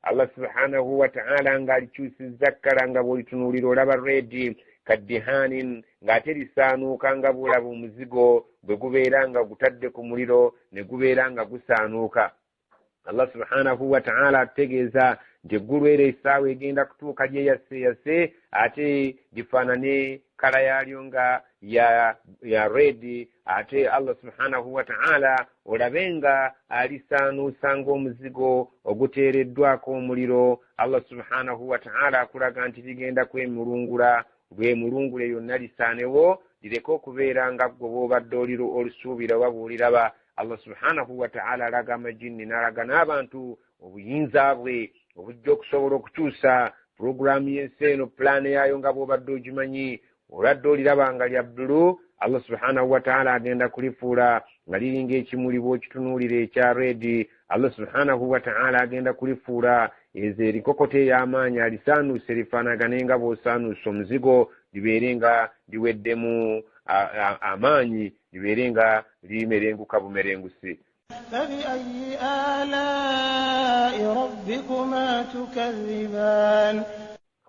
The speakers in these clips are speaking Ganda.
Allah subhanahu wa ta'ala ngalikyusizza kkala nga bw'olitunulira olaba red kaddihanin ng'ate lisaanuuka nga bw'olaba omuzigo bwe gubeera nga gutadde ku muliro ne gubeera nga gusaanuuka. Allah subhanahu wa ta'ala ategeeza nti eggulu era essaawa egenda kutuuka lyeyaseyase ate lifaanane kala yaalyo nga ya red, ate Allah subhanahu wa ta'ala olabe nga alisaanuusa ng'omuzigo oguteereddwako omuliro. Allah subhanahu wa ta'ala akulaga nti ligenda kwemulungula, bw'emulungule yonna lisaanewo lireke okubeera nga ggwe bw'obadde olusuubira oba bw'oliraba. Allah subhanahu wa ta'ala alaga amajinni n'alaga n'abantu obuyinza bwe obujja okusobola okukyusa puroguramu y'ensi eno, pulaani yaayo nga bw'obadde ogimanyi. Olwadde oliraba nga lya bbulu, Allah subhanahu wa ta'ala agenda kulifuula nga liringa ekimuli bw'okitunuulira ekya red. Allah subhanahu wa ta'ala agenda kulifuula ezo erikokota ey'amaanyi alisaanuuse lifaanagane nga bw'osaanuusa omuzigo, libeere nga liweddemu amaanyi, libeere nga limerenguka bumerengusi. فبأي آلاء ربكما تكذبان.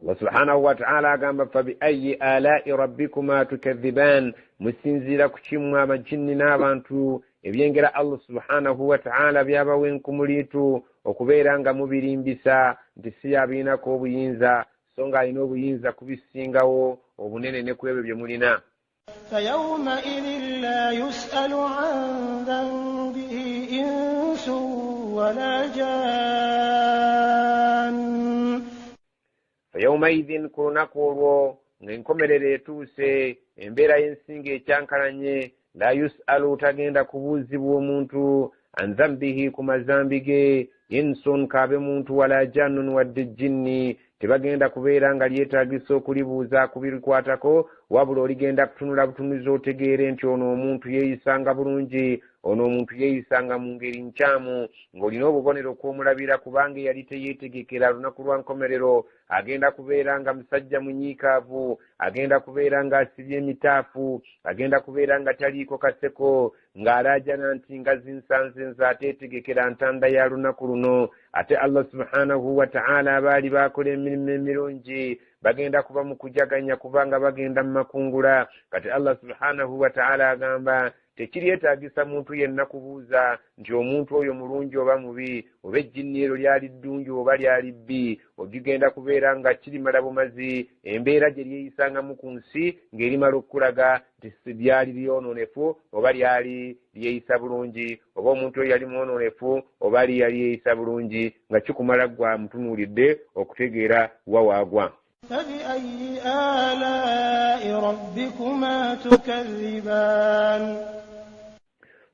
Allah subhanahu wa ta'ala agamba فبأي آلاء ربكما تكذبان, musinziira ku kimu amajinni n'abantu ebyengera Allah subhanahu wa ta'ala byabawa enkumuliitu okubeera nga mubirimbisa nti si yabiinako obuyinza so nga alina obuyinza kubisingawo obunene ne ku ebyo bye mulina. فيومئذ لا يسأل عن ذنبه إنس ولا جان. فيومئذ ku lunaku olwo ng'enkomerero etuuse, embeera y'ensinga ekyankalanye, la yus'alu tagenda kubuuzibwa omuntu an dhanbihi ku mazambi ge, insun kaabe muntu wala jannun wadde jinni, tebagenda kubeera nga lyetaagisa okulibuuza kubirikwatako, wabula oligenda kutunula butunuzi otegeere nti ono omuntu yeeyisanga bulungi, ono omuntu yeeyisanga mu ngeri nkyamu, ng'olina obubonero kw'omulabira kubanga yali teyeetegekera lunaku lwa nkomerero. Agenda kubeera nga musajja munyiikaavu, agenda kubeera nga asibye emitaafu, agenda kubeera nga taliiko kaseko, ng'alaajana nti nga zinsanze nze ateetegekera ntanda ya lunaku luno. Ate Allah subhanahu wa ta'ala abaali baakola emirimu emirungi bagenda kuba mu kujaganya kubanga bagenda mu makungula. Kati Allah subhanahu wa ta'ala agamba tekiryetaagisa muntu yenna kubuuza nti omuntu oyo mulungi oba mubi, oba ejjinni ero lyali ddungi oba lyali bbi, ogigenda kubeera nga kirimala bumazi embeera gye lyeyisangamu ku nsi ng'erimala okulaga nti lyali lyonoonefu oba lyali lyeyisa bulungi, oba omuntu oyo yali mwonoonefu oba yali yeeyisa bulungi, nga kikumala gwa mutunuulidde okutegeera wawaagwa. فبأي آلاء ربكما تكذبان.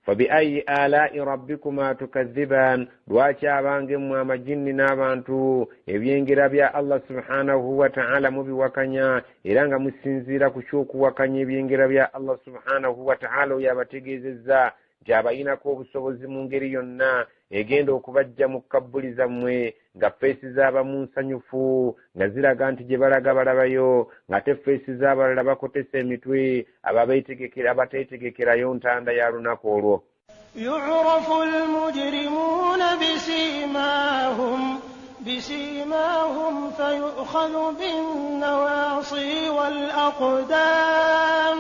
فبأي آلاء ربكما تكذبان, lwaki abange mmwe amajinni n'abantu ebyengera bya Allah subhanahu wa ta'ala mubiwakanya era nga musinziira ku ky'okuwakanya ebyengera bya Allah subhanahu wa ta'ala oyo abategeezezza nti abayinako obusobozi mu ngeri yonna egenda okubajja mu kabbuli zammwe nga feesi z'abamu nsanyufu nga ziraga nti gye balaga balabayo, ng'ate feesi z'abalala bakotesa emitwe abateetegekerayo ntanda ya lunaku olwo. يعرف المجرمون بسيماهم فيؤخذ بالنواصي والأقدام.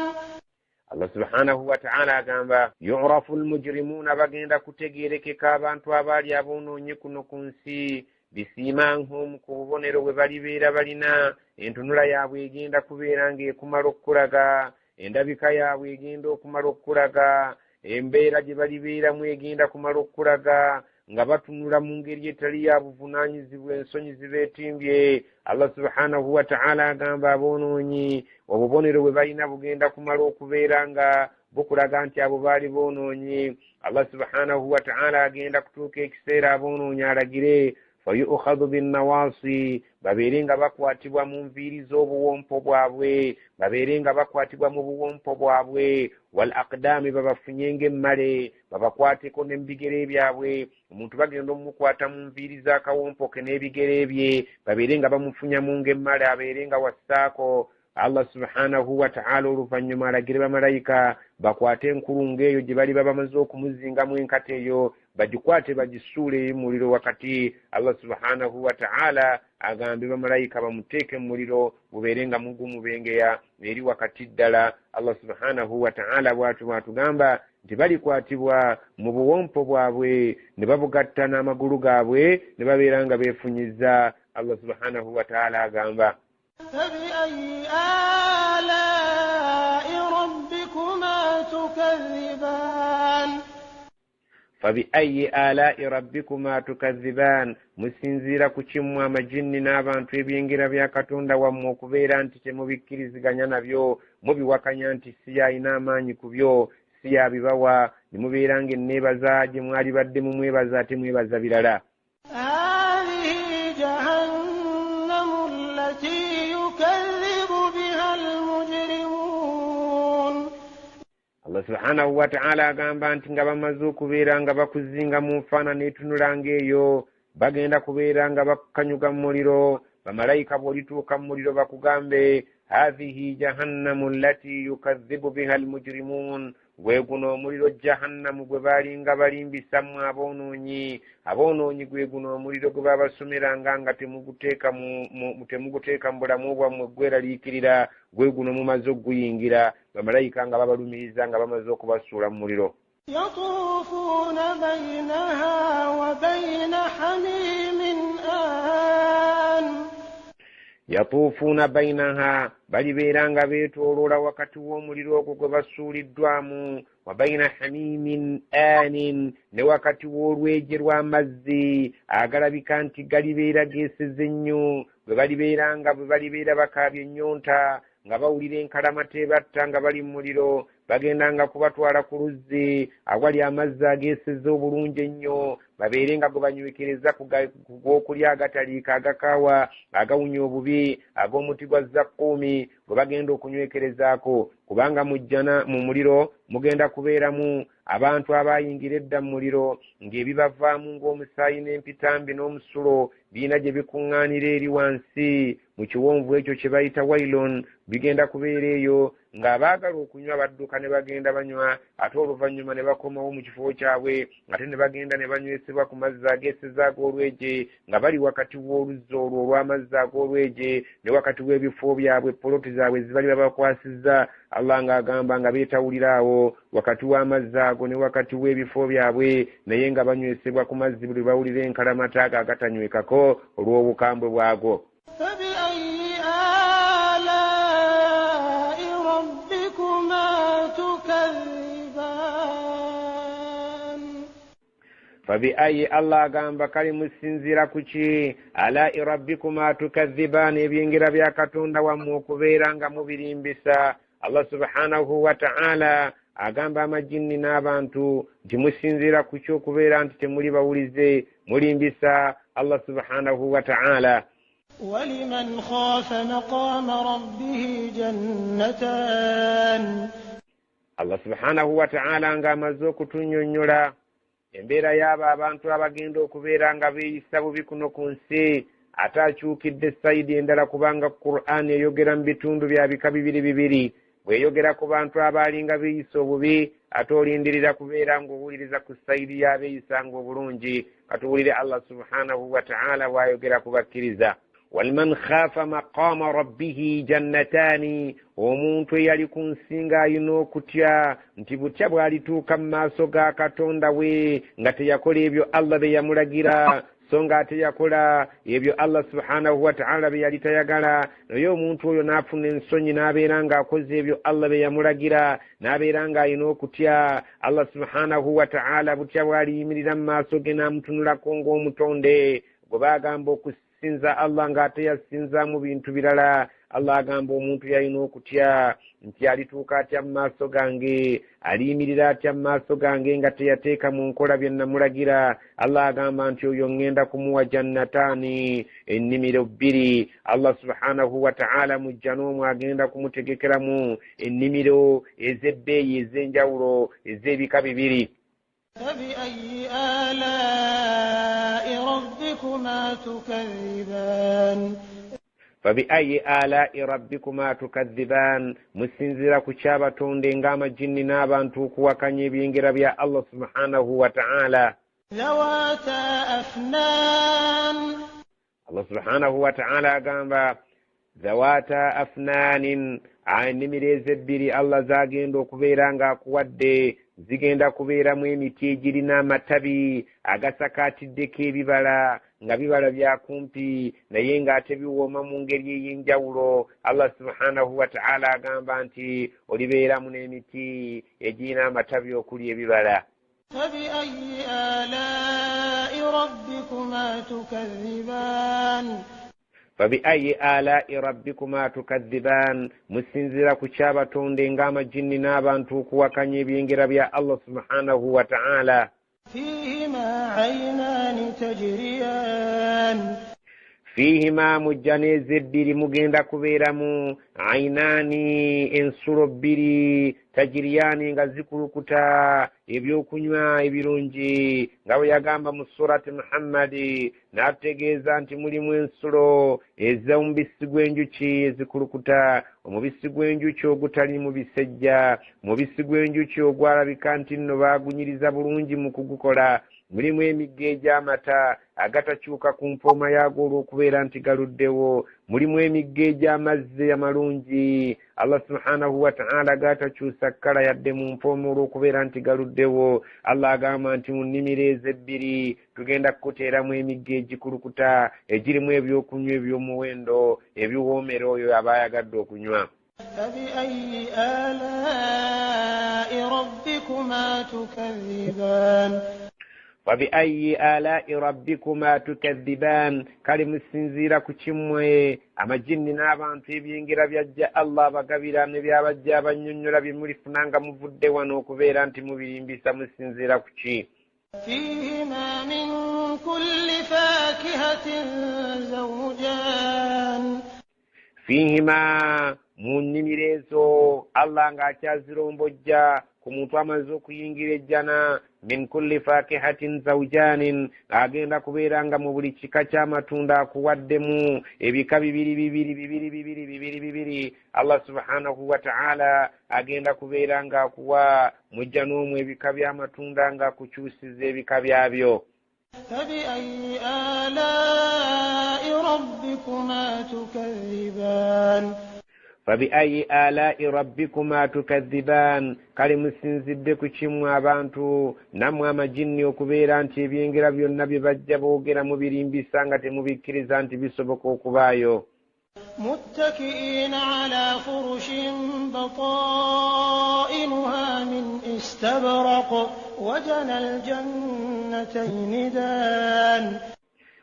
Allah subhanahu wa ta'ala agamba yu'rafu al-mujrimuna, bagenda kutegeerekeka abantu abaali aboonoonye kuno ku nsi bisiimahum, ku bubonero bwe balibeera balina. Entunula yaabwe egenda kubeera ng'ekumala okulaga, endabika yaabwe egenda okumala okulaga, embeera gye balibeeramu egenda kumala okulaga, nga batunula mu ngeri etali ya buvunaanyizibwa, ensonyi zibeetimbye. Allah subhanahu wa ta'ala agamba aboonoonyi obubonero bwe balina bugenda kumala okubeera nga bukulaga nti abo baali boonoonyi. Allah subhanahu wa ta'ala agenda kutuuka ekiseera aboonoonyi alagire fayu'khadhu binnawasi, babeere nga bakwatibwa mu nviiri z'obuwompo bwabwe, babeere nga bakwatibwa mu buwompo bwabwe, wal aqdaami babafunye ng'emmale babakwateko n'ebigere byabwe. Omuntu bagenda omukwata mu nviiri z'akawompo ke n'ebigere bye, babeere nga bamufunyamu ng'emmale abeere nga wassaako. Allah subhanahu wa ta'ala oluvannyuma alagire bamalayika bakwate enkulungu eyo gye bali bamaze okumuzingamu enkata eyo, bagikwate bagisuule muliro wakati Allah subhanahu wa ta'ala agambe bamalayika bamuteeke muliro guberenga mugumu bengeya eri wakati ddala. Allah subhanahu wa ta'ala bwatugamba nti balikwatibwa mu buwompo bwabwe ne babugatta n'amagulu gaabwe ne babeeranga beefunyiza. Allah subhanahu wa ta'ala agamba فبأي آلاء ربكما تكذبان فبأي آلاء ربكما تكذبان musinzira ku kimu amajinni n'abantu ebyengera bya Katonda wammwe okubeera nti temubikkiriziganya nabyo mubiwakanya nti si yalina amaanyi ku byo si yabibawa ne mubeera ng'enneebaza gye mwali badde mu mwebaza ate mwebaza birala. Allah subhanahu wa ta'ala agamba nti nga bamaze okubeera nga bakuzinga mu nfaanana etunulanga eyo bagenda kubeera nga bakanyuga mu muliro. Bamalayika bw'olituuka mu muliro bakugambe hadhihi jahannamu allati yukadhibu biha almujrimun, gwe guno omuliro jahannamu gwe balinga balimbisamu aboonoonyi gwe guno omuliro gwe babasomeranga nga temuguteeka mu bulamu bwammwe gweraliikirira, gwe guno mumaze okuguyingira. Bamalayika nga babalumiriza nga bamaze okubasuula mu muliro. yatuufuuna baynaha wa bayna hamimin an yatuufuuna bainaha balibeera nga beetooloola wakati w'omuliro ogwo gwe basuuliddwamu, wa baina hamimin anin, ne wakati w'olwejje lw'amazzi agalabika nti galibeera geeseze nnyo, bwe balibeera bakaabye ennyonta nga bawulira enkalamata ebatta nga bali mu muliro, bagendanga kubatwala ku luzzi awali amazzi ageeseze obulungi ennyo, babeere nga gwe banywekereza ku g'okulya agataliika agakaawa agawunya obubi ag'omuti gwa zakkuumi gwe bagenda okunywekerezaako, kubanga mujjana mu muliro mugenda kubeeramu abantu abayingira edda mu muliro ng'ebibavaamu ng'omusaayi n'empitambi n'omusulo birina gye bikuŋŋaanira eri wansi mu kiwonvu ekyo kye bayita wailon. Bigenda kubeera eyo ng'abaagala okunywa badduka ne bagenda banywa, ate oluvannyuma ne bakomawo mu kifo kyabwe ate ne bagenda ne banywesebwa ku mazzi ageeseza ag'olwejje nga bali wakati w'oluzzi olwo olw'amazzi ag'olwejje ne wakati w'ebifo byabwe poloti zaabwe zibali babakwasizza. Allah ng'agamba nga beetawulira awo wakati w'amazzi ago ne wakati w'ebifo byabwe, naye nga banywesebwa ku mazzi buli bawulira enkalamata ago agatanywekako olw'obukambwe bwago. فبأي الله agamba kali musinzira kuki alai rabbikuma tukadhiban, ebyengira bya Katonda wammwe okubeera nga mubirimbisa. Allah subhanahu wa ta'ala agamba amajinni n'abantu nti musinzira kuki okubeera nti temuli bawulize mulimbisa Allah subhanahu wa ta'ala. ولمن خاف مقام ربه جنتان Allah subhanahu wa ta'ala nga amaze okutunnyonnyola embeera y'abo abantu abagenda okubeera nga beeyisa bubi kuno ku nsi, ate akyukidde sayidi endala kubanga Qur'an eyogera mu bitundu bya bika bibiri. Bweyogera ku bantu abalinga beeyisa obubi, ate olindirira kubeera ng'owuliriza ku sayidi y'abeeyisanga obulungi. Katuwulire Allah subhanahu wa ta'ala bw'ayogera ku bakkiriza. waliman khafa maqama rabbihi jannatani, omuntu eyali ku nsinga alina okutya nti butya bw'alituuka mu maaso ga Katonda we nga teyakola ebyo Allah bye yamulagira, so nga ate yakola ebyo Allah subhanahu wa ta'ala bye yali tayagala. Naye omuntu oyo n'afuna ensonyi n'abeera ng'akoze ebyo Allah bye yamulagira, n'abeera ng'alina okutya Allah subhanahu wa ta'ala butya bw'aliyimirira mu maaso ge n'amutunulako ng'omutonde gwe baagamba okusinza Allah ng'ate yasinza mu bintu birala. Allah agamba omuntu yalina okutya nti alituuka atya mu maaso gange, aliyimirira atya mu maaso gange nga teyateeka mu nkola bye namulagira. Allah agamba nti oyo ŋŋenda kumuwa jannataani, ennimiro bbiri. Allah subhanahu wa ta'ala mu jjana omwo agenda kumutegekeramu ennimiro ez'ebbeeyi ez'enjawulo ez'ebika bibiri. فبأي آلاء ربكما تكذبان فبأي آلاء ربكما تكذبان, musinzira ku kyabatonde ng'amajinni n'abantu okuwakanya ebyengira bya Allah subhanahu wa ta'ala. ذواتا أفنان. Allah subhanahu wa ta'ala agamba zawata afnanin nimireze ebbiri Allah zagenda okubeera nga akuwadde zigenda kubeeramu emiti egirina amatabi agasakaatiddeko ebibala nga bibala byakumpi naye ng'ate biwooma mu ngeri ey'enjawulo. Allah subhanahu wa ta'ala agamba nti olibeeramu n'emiti egirina amatabi okuli ebibala. فبأي آلاء ربكما تكذبان. فبأي آلاء ربكما تكذبان musinzira ku kyabatonde ng'amajinni n'abantu okuwakanya ebyengera bya Allah subhanahu wa ta'ala. فيهما عينان تجريان. فيهما مجانيز البيري مجندا كبيرامو عيناني انسورو بيري tajiriyani nga zikulukuta ebyokunywa ebirungi nga bwe yagamba mu surati Muhammadi n'ategeeza nti mulimu ensulo ez'omubisi gw'enjuki ezikulukuta, omubisi gw'enjuki ogutali mu bisejja, mubisi gw'enjuki ogwalabika nti nno baagunyiriza bulungi mu kugukola, mulimu emigga egy'amata agatakyuka ku mpooma yaago olw'okubeera nti galuddewo, mulimu emigga egy'amazzi amalungi Allah subhanahu wa ta'ala gatakyusa kkala yadde mu mpooma olw'okubeera nti galuddewo. Allah agamba nti mu nnimiro ezebbiri tugenda kuteeramu emigga egikulukuta egirimu ebyokunywa eby'omuwendo ebiwoomera oyo aba ayagadde okunywa. فبأي آلاء ربكما تكذبان. فبأي آلاء ربكما تكذبان kali musinziira ku kimwe amajinni n'abantu ebyengera byajja Allah bagabira ne byabajja abannyonnyola bimulifunanga muvudde wano okubeera nti mubirimbisa musinziira ku ki. فيهما من كل فاكهة زوجان. فيهما mu nnimiro ezo Allah ng'akyazirombojja ku muntu amaze okuyingira ejjana min kulli fakihatin zawjanin agenda kubeera nga mu buli kika ky'amatunda akuwaddemu ebika bibiri. Allah subhanahu wa ta'ala agenda kubeera nga akuwa mujja n'omwe ebika by'amatunda nga akukyusiza ebika byabyo. فبأي آلاء ربكما تكذبان. فبأي آلاء ربكما تكذبان kali musinzidde ku kimwe abantu nammwe amajinni okubeera nti ebyengera byonna bye bajja boogera mubirimbisa nga temubikkiriza nti bisoboka okubaayo. متكئين على فرش بطائنها من استبرق وجنى الجنتين دان.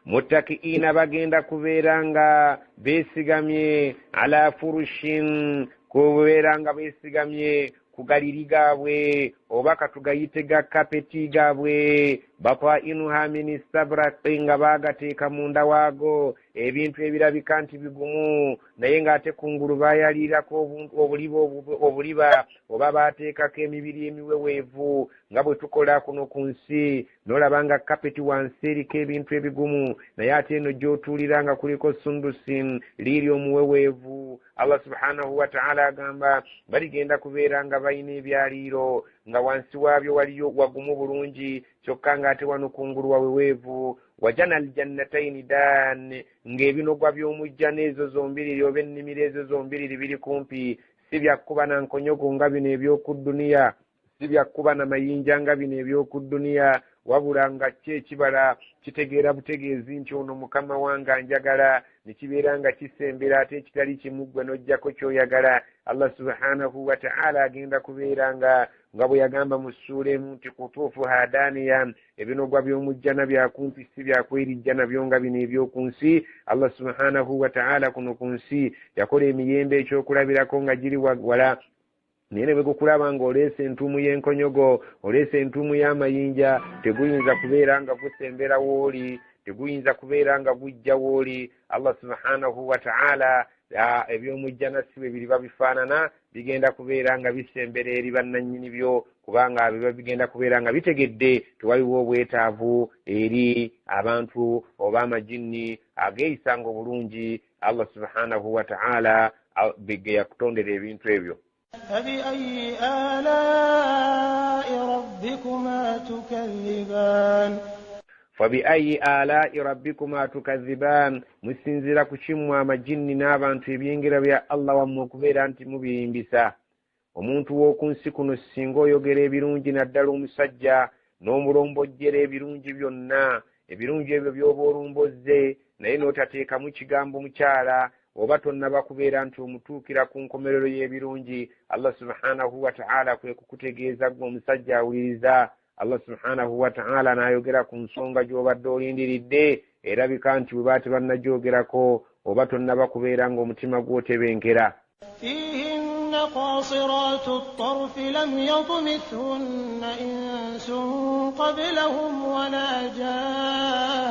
muttakiina bagenda kubeera nga beesigamye ala furushin kubeera nga beesigamye ku galiri gaabwe oba katugayite ga kapeti gaabwe batainuha min istabraqi nga baagateeka munda waago ebintu ebirabika nti bigumu naye ng'ate kungulu baayaliirako obuliba oba baateekako emibiri emiweweevu nga bwe tukola kuno ku nsi n'olaba nga kapeti wansi eriko ebintu ebigumu naye ate eno gy'otuulira nga kuliko sundusin liiri omuweweevu. Allah subhanahu wa ta'ala agamba baligenda kubeera nga balina ebyaliiro nga wansi waabyo waliyo wagumu bulungi kyokka ng'ate wano kungulu waweweevu. wajana aljannataini dan ng'ebinogwa by'omujjana ezo zombiriri oba ennimiro ezo zombiriri biri kumpi, si byakkuba na nkonyogo nga bino eby'oku dduniya, si byakkuba na mayinja nga bino eby'oku dduniya, wabula nga ekibala kitegeera butegeezi nti ono mukama wange anjagala, ne kibeera nga kisembera ate ekitali kimu ggwe n'oggyako ky'oyagala. Allah subhanahu wa ta'ala agenda kubeera nga bwe yagamba mu ssuula emu nti kutuufu hadaniya, ebinogwa by'omujjana byakumpi si byakwerijja nabyo nga bino eby'oku nsi. Allah subhanahu wa ta'ala kuno ku nsi yakola emiyembe ekyokulabirako nga giri wala, naye ne bwe gukulaba ng'oleese entuumu y'enkonyogo, oleese entuumu y'amayinja, teguyinza kubeera nga gusembera w'oli, teguyinza kubeera nga gujja w'oli. Allah subhanahu wa ta'ala ebyomujjana si bwe biri babifaanana, bigenda kubeera nga bisembera eri bannannyini byo, kubanga biba bigenda kubeera nga bitegedde tewaliwo obwetaavu eri abantu oba amajinni ageeyisanga obulungi Allah subhanahu wa ta'ala ge yakutondera ebintu ebyo. فبأي آلاء ربكما تكذبان. fabiayi alai rabbikuma tukadhiban musinzira kukimu amajinni n'abantu ebyengera bya Allah wammwe okubeera nti mubirimbisa. Omuntu w'okunsi kuno singa oyogera ebirungi naddala omusajja n'omulombojjera ebirungi byonna, ebirungi ebyo by'oba olumbozze naye n'otateekamu kigambo mukyala oba tonnaba kubeera nti omutuukira ku nkomerero y'ebirungi, Allah subhanahu wa ta'ala kwe kukutegeeza gwe omusajja awuliriza. Allah subhanahu wa ta'ala n'ayogera ku nsonga gy'obadde olindiridde, erabika nti bwe baate bannagyogerako oba tonnaba kubeera ng'omutima gw'otebenkera. فيهن قاصرات الطرف لم يطمثهن إنس قبلهم ولا جان.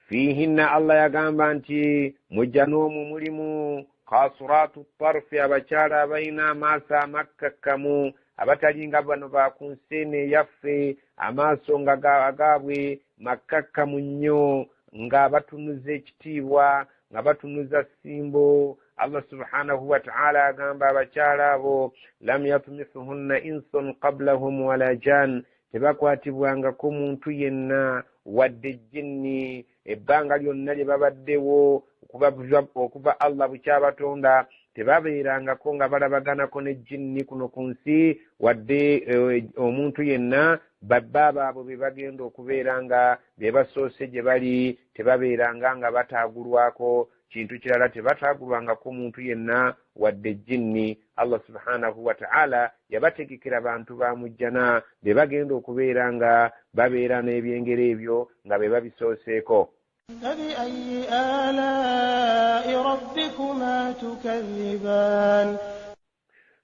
فيهن الله يغamba nti mujja n'omwo mulimu qasiratu tarfi, abakyala abalina amaaso amakkakkamu abatalinga bano bakunseene yaffe, amaaso nga agaabwe makkakkamu nnyo, nga batunuza ekitiibwa, nga batunuza ssimbo. Allah subhanahu wa ta'ala agamba abakyala abo lam yatmisuhunna insun qablahum wala jan, tebakwatibwangako muntu yenna wadde ejjinni ebbanga lyonna lye babaddewo okuva Allah bukyabatonda, tebabeerangako nga balabaganako n'ejjinni kuno ku nsi wadde omuntu yenna. Babba abo be bagenda okubeera nga be basoose gye bali, tebabeeranga nga bataagulwako kintu kirala, tebataagulwangako muntu yenna wadde ejjinni. Allah subhanahu wa ta'ala yabategekera bantu ba mujjana be bagenda okubeera nga babeera n'ebyengero ebyo nga be babisooseeko. فبأي آلاء ربكما تكذبان.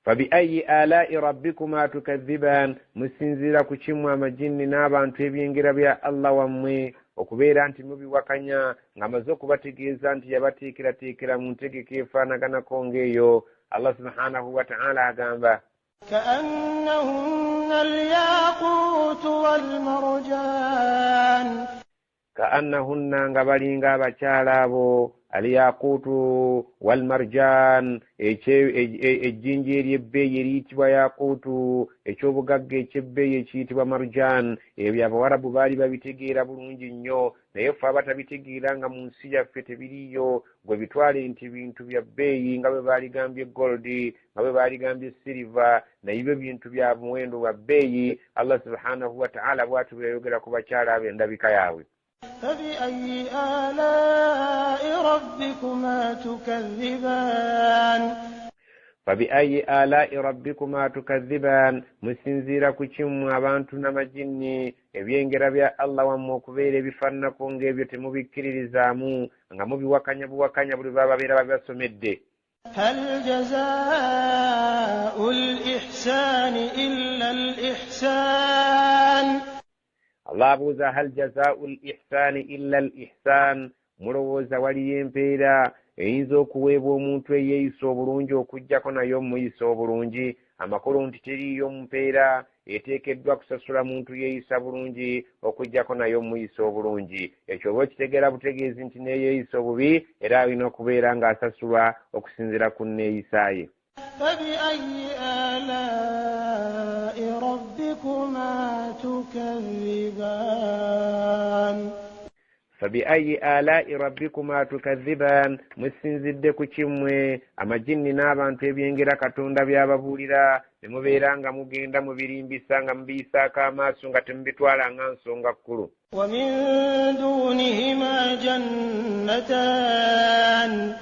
fabiayi alai rabbikuma tukadhiban musinzira ku kimu amajinni n'abantu ebyengera bya Allah wammwe okubeera nti mubiwakanya, nga maze okubategeeza nti yabateekerateekera mu ntegeka efaanaganako ng'eyo. Allah subhanahu wa ta'ala agamba كأنهن الياقوت والمرجان. كأنهن nga balinga abakyala abo alyaqutu walmarjan, ejjinja eryebbeeyi eriyitibwa yaqutu, ekyobugagga ekyebbeeyi ekiyitibwa marjan. Ebyo abawarabu baali babitegeera bulungi nnyo, naye ffe abatabitegeera nga mu nsi yaffe tebiriyo, gwe bitwale nti bintu bya bbeeyi nga bwe baaligambye goldi, nga bwe baaligambye siliva, naye ebyo bintu bya muwendo wa bbeeyi. Allah subhanahu wa ta'ala bw'atu bweyayogera ku bakyala ab'endabika yaabwe. فبأي آلاء ربكما تكذبان. فبأي آلاء ربكما تكذبان musinzira ku kimu abantu n'amajinni ebyengera bya Allah wammwe okubeera ebifaananako ng'ebyo temubikkiririzaamu, nga mubiwakanya buwakanya buli bababeera babasomedde. هل جزاء الإحسان إلا الإحسان. Allah abuuza hal jazaa'ul ihsaani illa al ihsaan, mulowooza waliyo empeera eyinza okuweebwa omuntu eyeeyisa obulungi okuggyako nayo muyisa obulungi? Amakulu nti teriiyo mpeera eteekeddwa kusasula muntu yeeyisa bulungi okuggyako nayo muyisa obulungi. Ekyo oba okitegeera butegeezi nti neeyeeyisa obubi era alina okubeera ng'asasulwa okusinziira ku nneeyisaaye. فبأي آلاء ربكما تكذبان. فبأي آلاء ربكما تكذبان musinzidde ku kimwe amajinni n'abantu ebyengera Katonda byababuulira, ne mubeera nga mugenda mubirimbisa nga mubiyisaako amaaso nga temubitwala nga nsonga kkulu. ومن دونهما جنتان.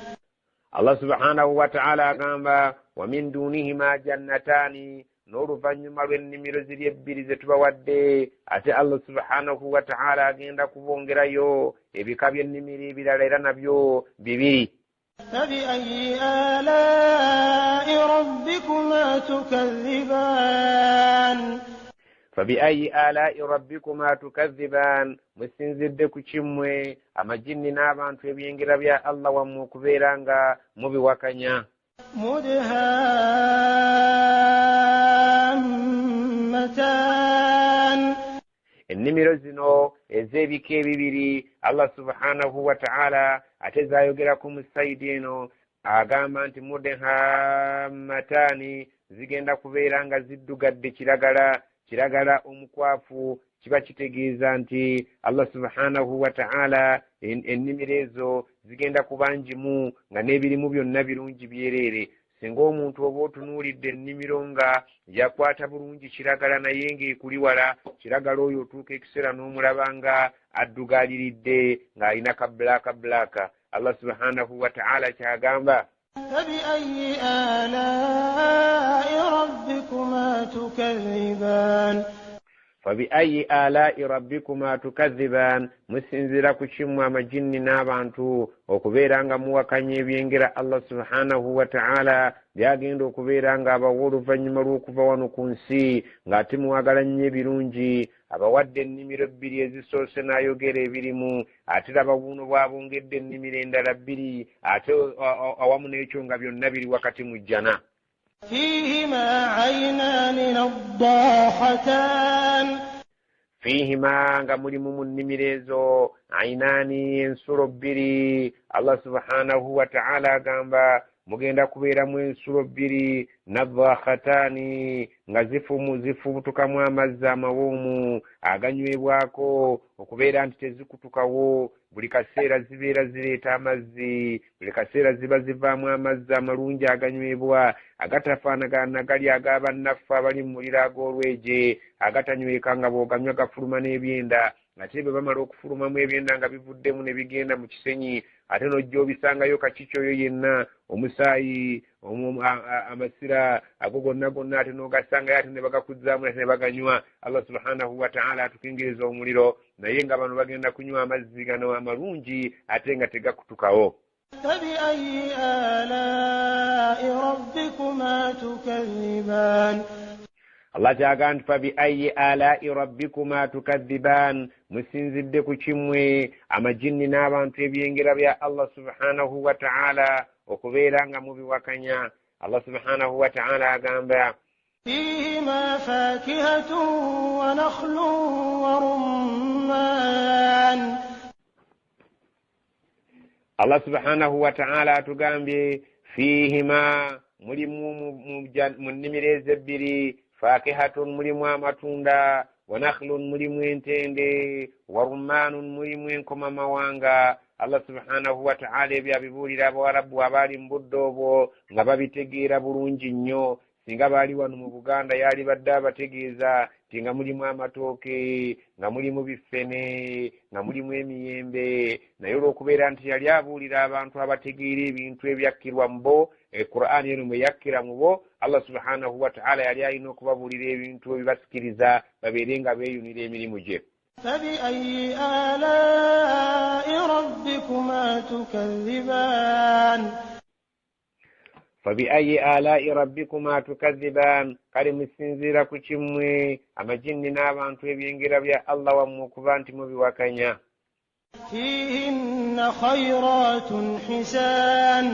Allah subhanahu wa ta'ala agamba wa min dunihima jannatani, n'oluvannyuma lw'ennimiro ziri ebbiri ze tubawadde, ate Allah subhanahu wa ta'ala agenda kubongerayo ebika by'ennimiro ebirala era nabyo bibiri. فبأي آلاء ربكما تكذبان. فبأي آلاء ربكما تكذبان musinzidde ku kimwe amajinni n'abantu ebyengera bya Allah wammwe okubeera nga mubiwakanya. مدهامتان. ennimiro zino ez'ebika ebibiri Allah subhanahu wa ta'ala ate zayogera ku musayidi eno agamba nti mudehammatani, zigenda kubeera nga ziddugadde kiragala omukwafu kiba kitegeeza nti Allah subhanahu wa ta'ala ennimiro ezo zigenda kubanjimu nga n'ebirimu byonna birungi byereere. Singa omuntu oba otunuulidde ennimiro nga yakwata bulungi kiragala naye ng'ekuli wala kiragala oyo otuuka ekiseera n'omulaba nga addugaaliridde ng'alina kabulaaka. Allah subhanahu wa ta'ala kyagamba فبأي آلاء ربكما تكذبان فبأي آلاء ربكما تكذبان musinzira ku kimu amajinni n'abantu okubeera nga muwakanya ebyengera Allah subhanahu wa ta'ala byagenda okubeera nga abawa oluvannyuma lw'okuva wano ku nsi ng'ate muwagala nnyo ebirungi abawadde ennimiro 2 ezisoose n'ayogera ebirimu ate laba buno bwabongedde ennimiro endala 2 ate awamu n'ekyo nga byonna biri wakati mu jjana. فيهما عينان نضاحتان فيهما nga mulimu mu nnimiro ezo ainani ensulo 2. Allah subhanahu wa ta'ala agamba mugenda kubeeramu ensulo 2 nadhaakhatani nga zifubutukamu amazzi amawoomu aganywebwako okubeera nti tezikutukawo buli kaseera zibeera zireeta amazzi buli kaseera ziba zivaamu amazzi amalungi aganywebwa agatafaanagana gali ag'abannaffe abali mu muliro ag'olweje agatanyweka nga bw'oganywa gafuluma n'ebyenda ate bwe bamala okufulumamu ebyenda nga bivuddemu ne bigenda mu kisenyi ate n'ojja obisangayo kakikyoyo yenna omusaayi amasira ago gonna ate n'ogasangayo ate ne bagakuzzaamu ate ne baganywa. Allah subhanahu wa ta'ala atukingiriza omuliro naye nga bano bagenda kunywa amazzi gano amalungi ate nga tegakutukawo. فبأي آلاء ربكما تكذبان Allah kyagamba nti fabiayi alai rabbikuma tukadhiban musinzidde ku kimwe amajinni n'abantu ebyengera bya Allah subhanahu wa ta'ala okubeera nga mubiwakanya. Allah subhanahu wa ta'ala agamba فيهما فاكهة ونخل ورمان. Allah subhanahu wa ta'ala atugambye fihima mulimu mu nnimiro ezo 2 fakihatun mulimu amatunda wa nakhlun mulimu entende wa rummanun mulimu enkomamawanga. Allah subhanahu wa ta'ala ebyo abibuulira abawarabu abaali mu budde obwo nga babitegeera bulungi nnyo. Singa baali wano mu Buganda yali badde abategeeza nti nga mulimu amatooke nga mulimu bifene nga mulimu emiyembe naye olw'okubeera nti yali abuulira abantu abategeera ebintu ebyakkirwa mu bo Qur'an eno mwe yakkira mu bo Allah subhanahu wa ta'ala yali alina okubabuulira ebintu ebibasikiriza babeere nga beeyunira emirimu gye. فبأي آلاء ربكما تكذبان فبأي آلاء ربكما تكذبان kale musinziira ku kimwe amajinni n'abantu ebyengera bya Allah wammwe okuba nti mubiwakanya. فيهن خيرات حسان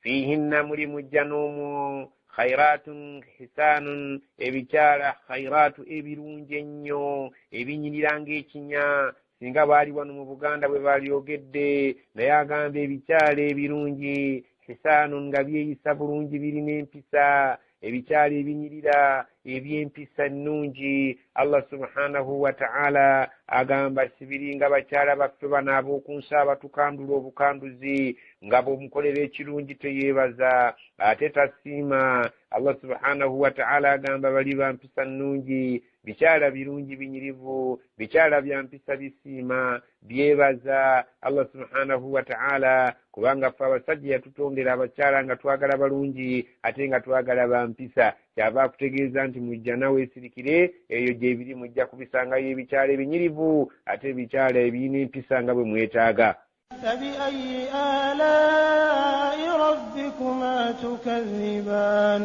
فيهن mulimu jjanoomu khairatun hisanun ebikyala khairatu ebirungi ennyo ebinyirira ng'ekinya. Singa baali wano mu Buganda bwe balyogedde naye agamba ebikyala ebirungi hisanun nga byeyisa bulungi birina empisa ebikyala ebinyirira ebyempisa ennungi. Allah subhanahu wa ta'ala agamba sibiringa bakyala baffe bano ab'okunsi abatukandula obukanduzi nga bw'omukolera ekirungi teyeebaza ate tasiima. Allah subhanahu wa ta'ala agamba bali bampisa nnungi bikyala birungi binyirivu bikyala byampisa bisiima byebaza Allah subhanahu wa ta'ala kubanga ffe abasajja yatutondera abakyala nga twagala balungi ate nga twagala bampisa. Kyava akutegeeza nti mujja nawe esirikire eyo gyebiri mujja kubisangayo ebikyala ebinyirivu ate ebikyala ebirina empisa nga bwe mwetaaga. فبأي آلاء ربكما تكذبان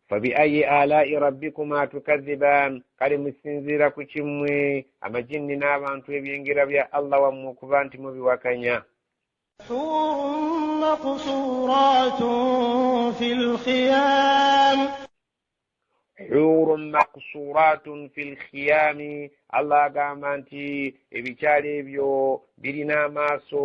فبأي آلاء ربكما تكذبان kale musinziira ku kimwe amajinni n'abantu ebyengera bya Allah wammwe okuba nti mubiwakanya. حور مقصورات في الخيام حور مقصورات في الخيام Allah agamba nti ebikyalo ebyo birina amaaso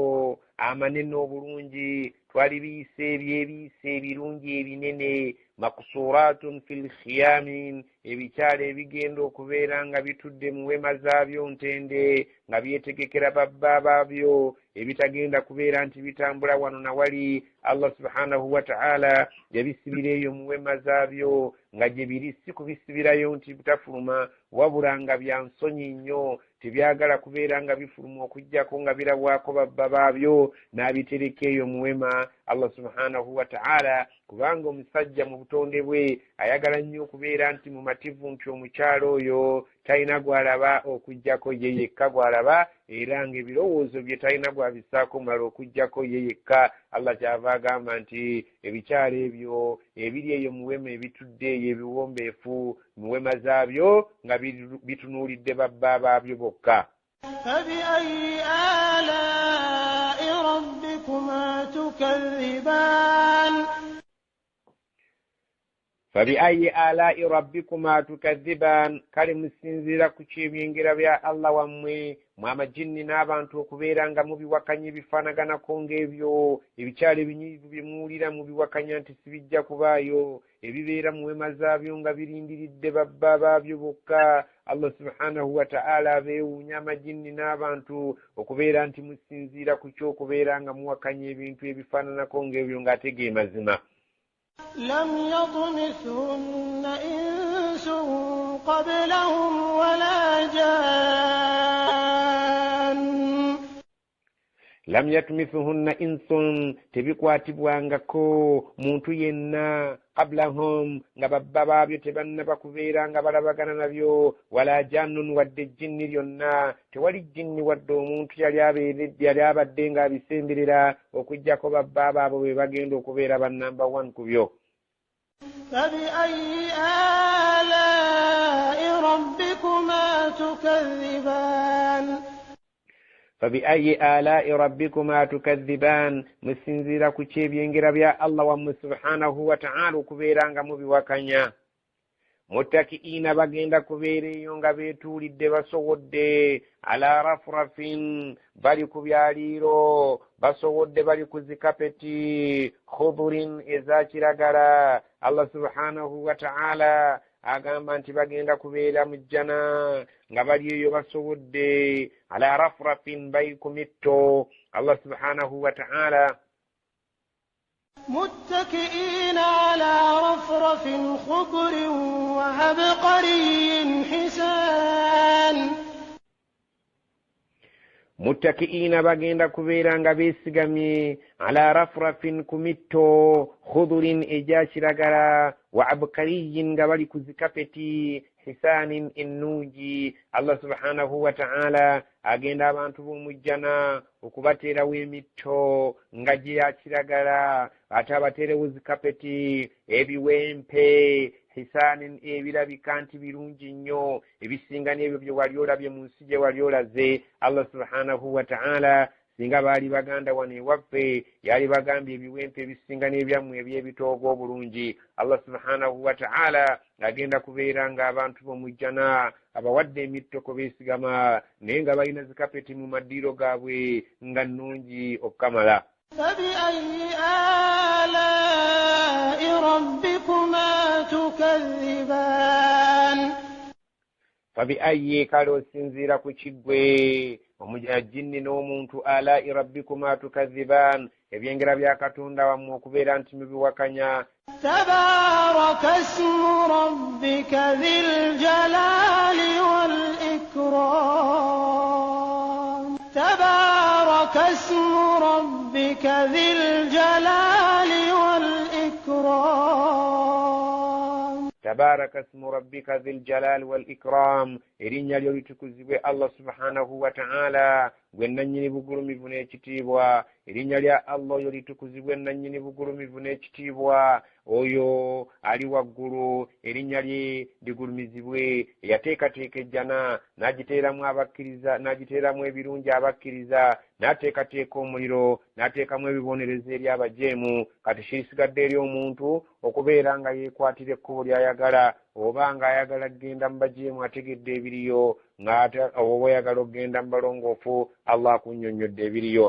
amanene obulungi twali biyise ebyebiyise ebirungi ebinene makusuratun fil khiyamin ebikyalo ebigenda okubeera nga bitudde mu wema zaabyo ntende nga byetegekera babba baabyo ebitagenda kubeera nti bitambula wano na wali. Allah subhanahu wa ta'ala yabisibira eyo mu wema zaabyo nga gye biri si kubisibirayo nti butafuluma wabula nga bya nsonyi nnyo tebyagala kubeera nga bifuluma okujjako nga birabwako babba baabyo n'abitereka eyo mu wema. Allah subhanahu wa ta'ala kubanga omusajja mu butonde bwe ayagala nnyo okubeera nti mumativu nti omukyalo oyo talina gwalaba okujjako ye yekka gwalaba era ng'ebirowoozo bye talina gwabisaako mulala okujjako ye yekka. Allah kyava agamba nti ebikyalo ebyo ebiri eyo mu wema ebitudde eyo ebiwombeefu mu wema zaabyo nga bitunuulidde babba baabyo bokka. فبأي آلاء ربكما تكذبان فبأي آلاء ربكما تكذبان kale musinziira ku ky'ebyengera bya Allah wammwe mu amajinni n'abantu okubeera nga mubiwakanya ebifaanaganako ng'ebyo ebikyalo ebinyiivu bye muwulira mubiwakanya nti sibijja kubaayo ebibeera mu wema zaabyo nga birindiridde babba baabyo bokka. Allah subhanahu wa ta'ala abeewuunya amajinni n'abantu okubeera nti musinziira ku ky'okubeera nga muwakanya ebintu ebifaananako ng'ebyo ng'ate ge mazima. لم يطمثهن إنس قبلهم ولا جان lam yatmisuhunna insun tebikwatibwangako muntu yenna qablahum nga babba baabyo tebannaba kubeera nga balabagana nabyo wala jannun wadde jinni lyonna tewali jinni wadde omuntu yali abadde ng'abisemberera okujjako babba baabo be bagenda okubeera bannamba 1 ku byo. فبأي آلاء ربكما تكذبان فبأي آلاء ربكما تكذبان musinziira ku kyebyengera bya Allah wammwe subhanahu wa ta'ala okubeera nga mubiwakanya. Muttakiina bagenda kubeera eyo nga beetuulidde basowodde ala rafrafin bali ku byaliiro basowodde bali ku zikapeti khudurin eza kiragala. Allah subhanahu wa ta'ala agamba nti bagenda kubeera mu jjana nga bali eyo basowodde ala rafrafin bali ku mitto. Allah subhanahu wa ta'ala متكئين على رفرف خضر وعبقري حسان muttakiina bagenda kubeera nga beesigamye ala rafrafin ku mitto khudurin egya kiragala wa abkariyin nga bali ku zikapeti hisanin ennungi. Allah subhanahu wa ta'ala agenda abantu b'omujjana okubateerawo emitto nga gya kiragala ate abateerewo zikapeti ebiwempe hisanin ebirabika nti birungi nnyo ebisinga n'ebyo bye wali olabye mu nsi gye wali olaze. Allah subhanahu wa ta'ala singa baali baganda wano ewaffe yali bagambye ebiwempe ebisinga n'ebyammwe eby'ebitoogo obulungi. Allah subhanahu wa ta'ala agenda kubeera ng'abantu b'omujjana abawadde emitto ko beesigama naye nga balina zikapeti mu maddiiro gaabwe nga nnungi okukamala. فبأي آلاء ربكما تكذبان فبأي kale osinziira ku kiggwe omujinni n'omuntu alai rabbikuma tukadhiban ebyengera bya katonda wammwe okubeera nti mubiwakanya. تبارك اسم ربك ذي الجلال والإكرام تبارك اسم ربك ذي الجلال والإكرام تبارك اسم ربك ذي الجلال والإكرام erinnya lyo litukuzibwe Allah subhanahu wa ta'ala gwe nannyini bugulumivu n'ekitiibwa. Erinnya lya Allah lyo litukuzibwe nannyini bugulumivu n'ekitiibwa oyo ali waggulu. Erinnya lye ligulumizibwe eyateekateeka ejjana n'agiteeramu abakkiriza n'agiteeramu ebirungi abakkiriza n'ateekateeka omuliro n'ateekamu ebibonerezo eri abajeemu. Kati kirisigadde eri omuntu okubeera nga yeekwatira ekkubo ly'ayagala oba nga ayagala kgenda mu bajeemu ategedde ebiriyo ng'ate oba oyagala okugenda mu balongoofu Allah akunnyonnyodde ebiriyo.